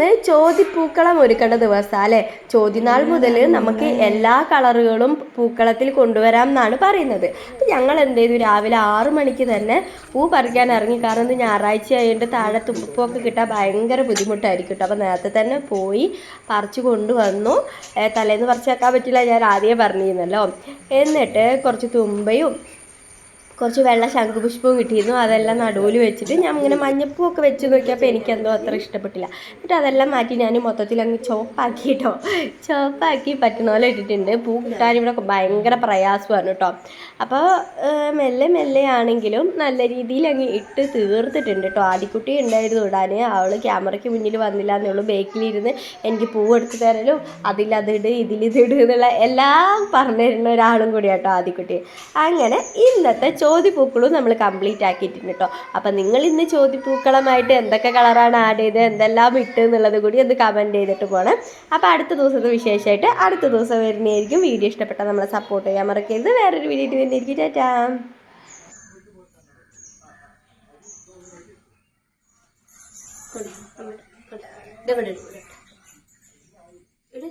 ഇന്ന് ചോതിപ്പൂക്കളം ഒരുക്കേണ്ട ദിവസം അല്ലേ. ചോതിനാൾ മുതൽ നമുക്ക് എല്ലാ കളറുകളും പൂക്കളത്തിൽ കൊണ്ടുവരാം എന്നാണ് പറയുന്നത്. അപ്പം ഞങ്ങൾ എന്ത് ചെയ്തു, രാവിലെ 6 മണിക്ക് തന്നെ പൂ പറിക്കാൻ ഇറങ്ങി. കാരണം ഇത് ഞായറാഴ്ച ആയതുകൊണ്ട് താഴെ തുമ്പപ്പൂവൊക്കെ കിട്ടാൻ ഭയങ്കര ബുദ്ധിമുട്ടായിരിക്കും കേട്ടോ. അപ്പം നേരത്തെ തന്നെ പോയി പറിച്ചു കൊണ്ടുവന്നു. തലേന്ന് പറിച്ച് വെക്കാൻ പറ്റില്ല, ഞാൻ ആദ്യമേ പറഞ്ഞിരുന്നല്ലോ. എന്നിട്ട് കുറച്ച് തുമ്പയും കുറച്ച് വെള്ള ശംഖുപുഷ്പവും കിട്ടിയിരുന്നു. അതെല്ലാം നടുവിൽ വെച്ചിട്ട് ഞാൻ ഇങ്ങനെ മഞ്ഞപ്പൂവൊക്കെ വെച്ച് നോക്കിയപ്പോൾ എനിക്കെന്തോ അത്ര ഇഷ്ടപ്പെട്ടില്ല. എന്നിട്ട് അതെല്ലാം മാറ്റി ഞാൻ മൊത്തത്തിൽ അങ്ങ് ചോപ്പാക്കി കേട്ടോ. ചോപ്പാക്കി പറ്റുന്ന പോലെ ഇട്ടിട്ടുണ്ട്. പൂ കിട്ടാൻ ഇവിടെ ഭയങ്കര പ്രയാസമാണ് കേട്ടോ. അപ്പോൾ മെല്ലെ മെല്ലെ ആണെങ്കിലും നല്ല രീതിയിൽ അങ്ങ് ഇട്ട് തീർത്തിട്ടുണ്ട് കേട്ടോ. ആദിക്കുട്ടി ഉണ്ടായിരുന്നു ഇടാൻ. അവൾ ക്യാമറയ്ക്ക് മുന്നിൽ വന്നില്ല എന്നുള്ളൂ. ബേക്കിലിരുന്ന് എനിക്ക് പൂ എടുത്ത് തരലും അതിലതിട് ഇതിലിതിട് എന്നുള്ള എല്ലാം പറഞ്ഞു തരുന്ന ഒരാളും കൂടി കേട്ടോ ആദിക്കുട്ടി. അങ്ങനെ ഇന്നത്തെ ചോതിപ്പൂക്കളും നമ്മൾ കംപ്ലീറ്റ് ആക്കിയിട്ടുണ്ട് കേട്ടോ. അപ്പം നിങ്ങൾ ഇന്ന് ചോതിപ്പൂക്കളമായിട്ട് എന്തൊക്കെ കളറാണ് ആഡ് ചെയ്ത് എന്തെല്ലാം ഇട്ട് എന്നുള്ളത് കൂടി ഒന്ന് കമൻറ്റ് ചെയ്തിട്ട് പോകണം. അപ്പോൾ അടുത്ത ദിവസത്തെ വിശേഷമായിട്ട് അടുത്ത ദിവസം വരുന്നതായിരിക്കും. വീഡിയോ ഇഷ്ടപ്പെട്ടാൽ നമ്മളെ സപ്പോർട്ട് ചെയ്യാൻ മറക്കരുത്. വേറൊരു വീഡിയോ വരുന്നതായിരിക്കും. ടാറ്റാ. ഇട്.